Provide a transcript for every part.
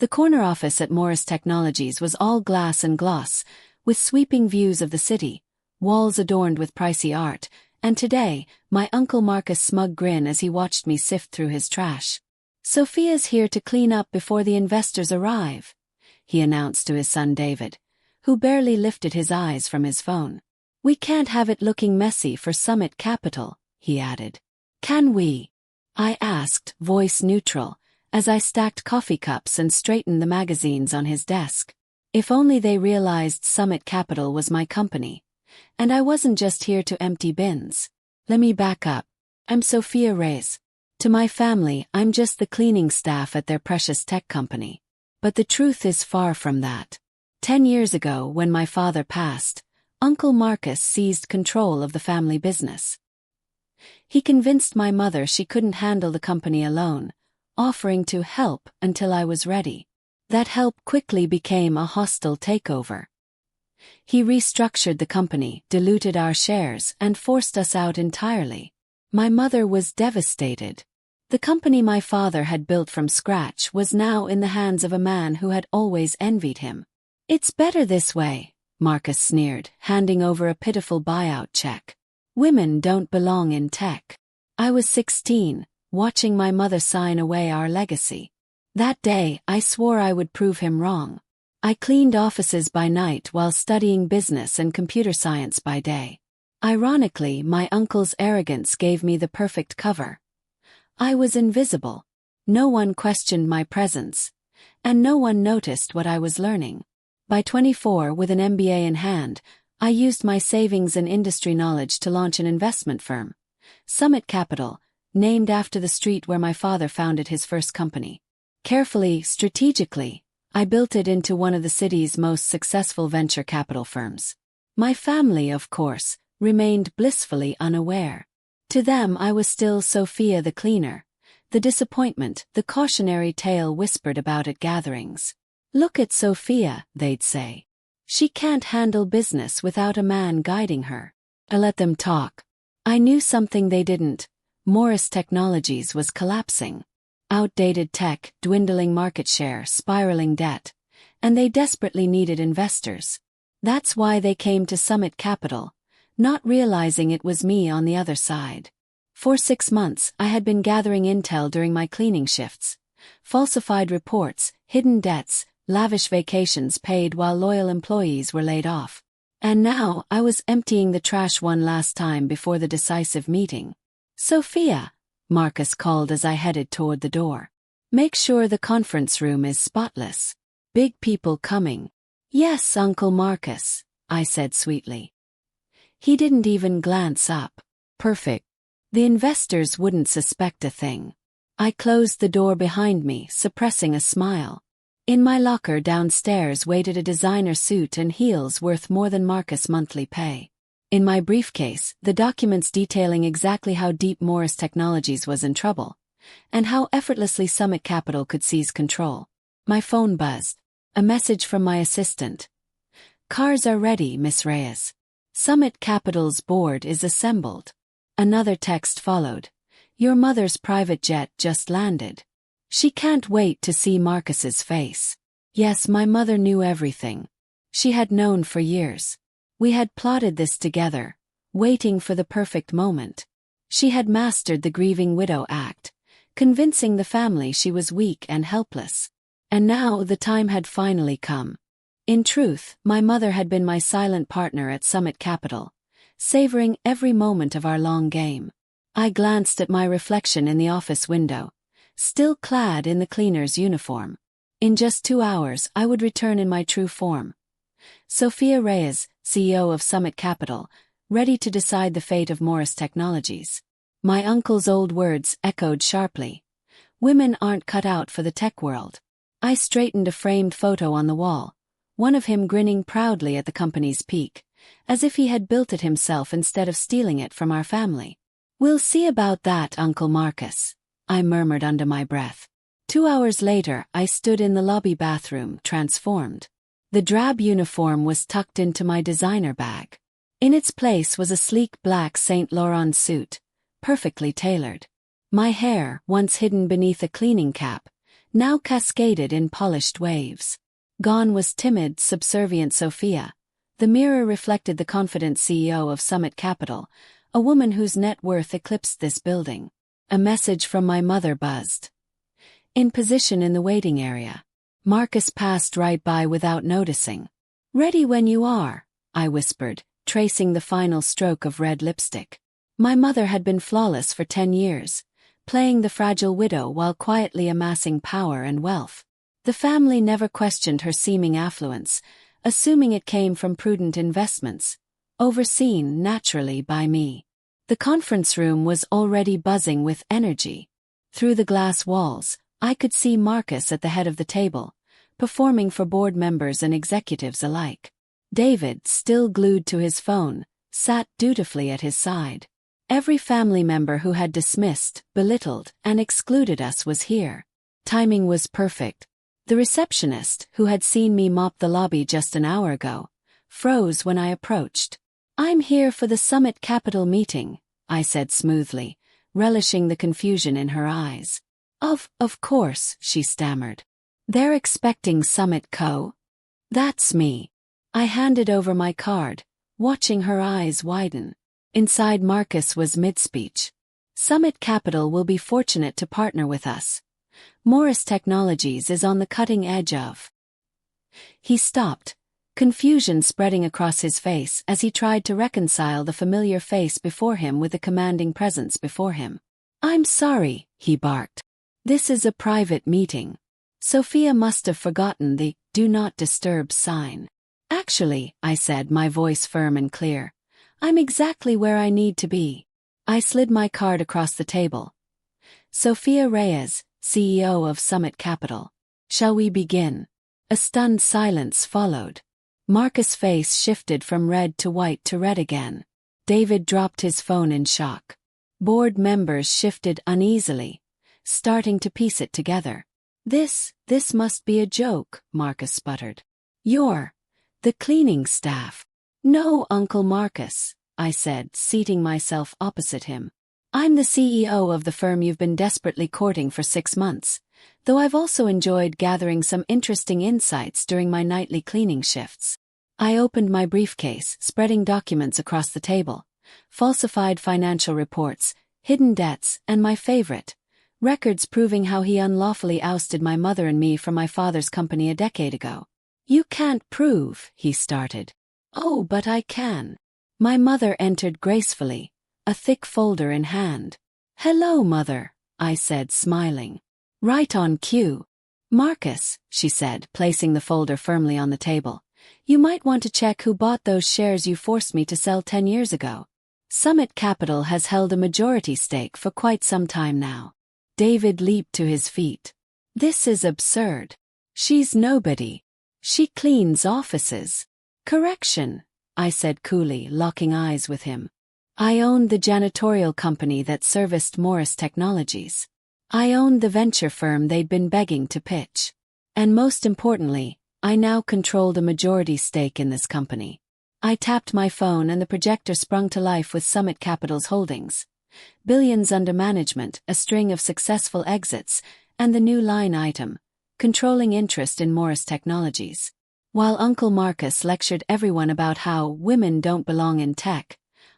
The corner office at Morris Technologies was all glass and gloss, with sweeping views of the city, walls adorned with pricey art, and today, my Uncle Marcus' smug grin as he watched me sift through his trash. "Sophia's here to clean up before the investors arrive," he announced to his son David, who barely lifted his eyes from his phone. "We can't have it looking messy for Summit Capital," he added. "Can we?" I asked, voice neutral, as I stacked coffee cups and straightened the magazines on his desk. If only they realized Summit Capital was my company, and I wasn't just here to empty bins. Let me back up. I'm Sophia Reyes. To my family, I'm just the cleaning staff at their precious tech company. But the truth is far from that. 10 years ago, when my father passed, Uncle Marcus seized control of the family business. He convinced my mother she couldn't handle the company alone, offering to help until I was ready. That help quickly became a hostile takeover. He restructured the company, diluted our shares, and forced us out entirely. My mother was devastated. The company my father had built from scratch was now in the hands of a man who had always envied him. "It's better this way," Marcus sneered, handing over a pitiful buyout check. "Women don't belong in tech." I was 16, watching my mother sign away our legacy. That day, I swore I would prove him wrong. I cleaned offices by night while studying business and computer science by day. Ironically, my uncle's arrogance gave me the perfect cover. I was invisible. No one questioned my presence, and no one noticed what I was learning. By 24, with an MBA in hand, I used my savings and industry knowledge to launch an investment firm, Summit Capital, named after the street where my father founded his first company. Carefully, strategically, I built it into one of the city's most successful venture capital firms. My family, of course, remained blissfully unaware. To them I was still Sophia the cleaner, the disappointment, the cautionary tale whispered about at gatherings. "Look at Sophia," they'd say. "She can't handle business without a man guiding her." I let them talk. I knew something they didn't. Morris Technologies was collapsing. Outdated tech, dwindling market share, spiraling debt. And they desperately needed investors. That's why they came to Summit Capital, not realizing it was me on the other side. For 6 months, I had been gathering intel during my cleaning shifts. Falsified reports, hidden debts, lavish vacations paid while loyal employees were laid off. And now, I was emptying the trash one last time before the decisive meeting. "Sophia," Marcus called as I headed toward the door. "Make sure the conference room is spotless. Big people coming." "Yes, Uncle Marcus," I said sweetly. He didn't even glance up. Perfect. The investors wouldn't suspect a thing. I closed the door behind me, suppressing a smile. In my locker downstairs waited a designer suit and heels worth more than Marcus' monthly pay. In my briefcase, the documents detailing exactly how deep Morris Technologies was in trouble, and how effortlessly Summit Capital could seize control. My phone buzzed. A message from my assistant. "Cars are ready, Miss Reyes. Summit Capital's board is assembled." Another text followed. "Your mother's private jet just landed. She can't wait to see Marcus's face." Yes, my mother knew everything. She had known for years. We had plotted this together, waiting for the perfect moment. She had mastered the grieving widow act, convincing the family she was weak and helpless. And now the time had finally come. In truth, my mother had been my silent partner at Summit Capital, savoring every moment of our long game. I glanced at my reflection in the office window, still clad in the cleaner's uniform. In just 2 hours, I would return in my true form. Sophia Reyes, CEO of Summit Capital, ready to decide the fate of Morris Technologies. My uncle's old words echoed sharply. Women aren't cut out for the tech world. I straightened a framed photo on the wall, one of him grinning proudly at the company's peak, as if he had built it himself instead of stealing it from our family. "We'll see about that, Uncle Marcus," I murmured under my breath. 2 hours later, I stood in the lobby bathroom, transformed. The drab uniform was tucked into my designer bag. In its place was a sleek black Saint Laurent suit, perfectly tailored. My hair, once hidden beneath a cleaning cap, now cascaded in polished waves. Gone was timid, subservient Sophia. The mirror reflected the confident CEO of Summit Capital, a woman whose net worth eclipsed this building. A message from my mother buzzed. In position in the waiting area. Marcus passed right by without noticing. "Ready when you are," I whispered, tracing the final stroke of red lipstick. My mother had been flawless for 10 years, playing the fragile widow while quietly amassing power and wealth. The family never questioned her seeming affluence, assuming it came from prudent investments, overseen naturally by me. The conference room was already buzzing with energy. Through the glass walls, I could see Marcus at the head of the table, performing for board members and executives alike. David, still glued to his phone, sat dutifully at his side. Every family member who had dismissed, belittled, and excluded us was here. Timing was perfect. The receptionist, who had seen me mop the lobby just an hour ago, froze when I approached. "I'm here for the Summit Capital meeting," I said smoothly, relishing the confusion in her eyes. Of course," she stammered. "They're expecting Summit Co." "That's me." I handed over my card, watching her eyes widen. Inside Marcus was mid-speech. "Summit Capital will be fortunate to partner with us. Morris Technologies is on the cutting edge of." He stopped, confusion spreading across his face as he tried to reconcile the familiar face before him with the commanding presence before him. "I'm sorry," he barked. "This is a private meeting." Sophia must have forgotten the "do not disturb" sign. "Actually," I said, my voice firm and clear, "I'm exactly where I need to be." I slid my card across the table. "Sophia Reyes, CEO of Summit Capital. Shall we begin?" A stunned silence followed. Marcus' face shifted from red to white to red again. David dropped his phone in shock. Board members shifted uneasily, starting to piece it together. This must be a joke," Marcus sputtered. "You're the cleaning staff." "No, Uncle Marcus," I said, seating myself opposite him. "I'm the CEO of the firm you've been desperately courting for 6 months, though I've also enjoyed gathering some interesting insights during my nightly cleaning shifts." I opened my briefcase, spreading documents across the table. Falsified financial reports, hidden debts, and my favorite, records proving how he unlawfully ousted my mother and me from my father's company a decade ago. "You can't prove," he started. "Oh, but I can." My mother entered gracefully, a thick folder in hand. "Hello, Mother," I said, smiling. "Right on cue." "Marcus," she said, placing the folder firmly on the table, "you might want to check who bought those shares you forced me to sell 10 years ago. Summit Capital has held a majority stake for quite some time now." David leaped to his feet. "This is absurd. She's nobody. She cleans offices." "Correction," I said coolly, locking eyes with him. "I owned the janitorial company that serviced Morris Technologies. I owned the venture firm they'd been begging to pitch. And most importantly, I now controlled a majority stake in this company." I tapped my phone and the projector sprung to life with Summit Capital's holdings. Billions under management, a string of successful exits, and the new line item, controlling interest in Morris Technologies. While Uncle Marcus lectured everyone about how women don't belong in tech,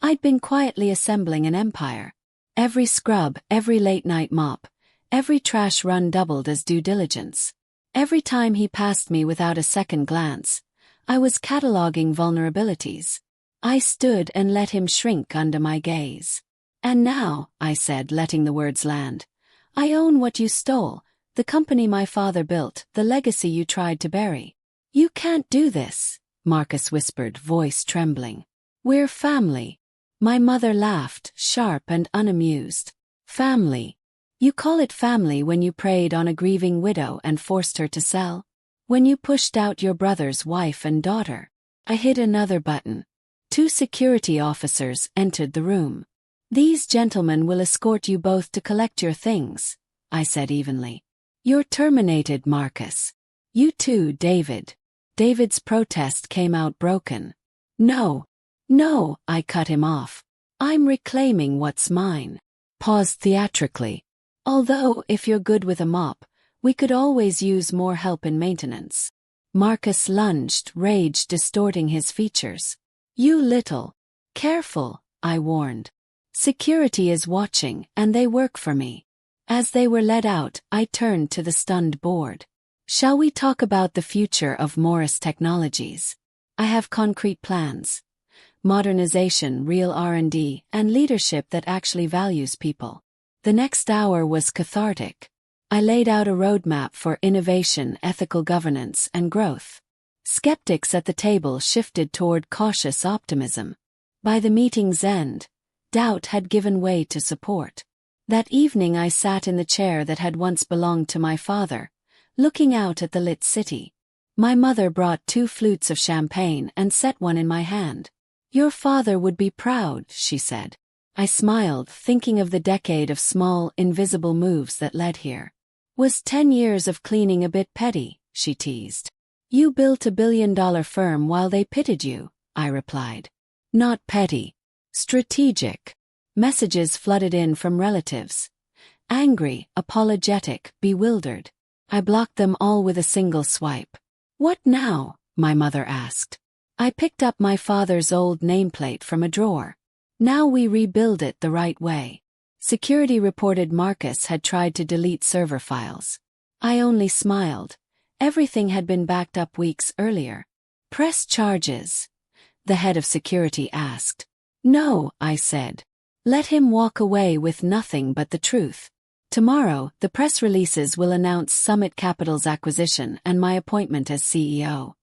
I'd been quietly assembling an empire. Every scrub, every late-night mop, every trash run doubled as due diligence. Every time he passed me without a second glance, I was cataloging vulnerabilities. I stood and let him shrink under my gaze. "And now," I said, letting the words land, "I own what you stole, the company my father built, the legacy you tried to bury." "You can't do this," Marcus whispered, voice trembling. "We're family." My mother laughed, sharp and unamused. "Family? You call it family when you preyed on a grieving widow and forced her to sell? When you pushed out your brother's wife and daughter?" I hit another button. 2 security officers entered the room. "These gentlemen will escort you both to collect your things," I said evenly. "You're terminated, Marcus." "You too, David." David's protest came out broken. No, I cut him off. "I'm reclaiming what's mine." Paused theatrically. "Although, if you're good with a mop, We could always use more help in maintenance. Marcus lunged, rage distorting his features. You little. Careful, I warned. Security is watching, and they work for me. As they were led out, I turned to the stunned board. Shall we talk about the future of Morris Technologies? I have concrete plans. Modernization, real R&D, and leadership that actually values people. The next hour was cathartic. I laid out a roadmap for innovation, ethical governance, and growth. Skeptics at the table shifted toward cautious optimism. By the meeting's end, doubt had given way to support. That evening I sat in the chair that had once belonged to my father, looking out at the lit city. My mother brought 2 flutes of champagne and set one in my hand. Your father would be proud, she said. I smiled, thinking of the decade of small, invisible moves that led here. Was 10 years of cleaning a bit petty, she teased. You built a billion-dollar firm while they pitied you, I replied. Not petty. Strategic. Messages flooded in from relatives. Angry, apologetic, bewildered. I blocked them all with a single swipe. What now? My mother asked. I picked up my father's old nameplate from a drawer. Now we rebuild it the right way. Security reported Marcus had tried to delete server files. I only smiled. Everything had been backed up weeks earlier. Press charges, the head of security asked. No, I said. Let him walk away with nothing but the truth. Tomorrow, the press releases will announce Summit Capital's acquisition and my appointment as CEO.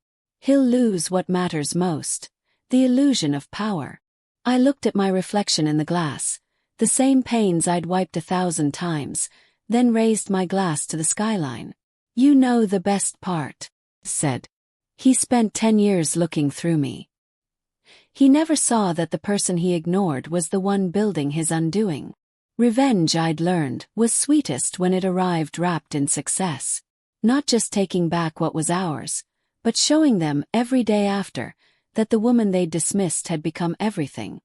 He'll lose what matters most, the illusion of power. I looked at my reflection in the glass, the same panes I'd wiped 1,000 times, then raised my glass to the skyline. You know the best part, said. He spent 10 years looking through me. He never saw that the person he ignored was the one building his undoing. Revenge, I'd learned, was sweetest when it arrived wrapped in success. Not just taking back what was ours, but showing them every day after that the woman they'd dismissed had become everything.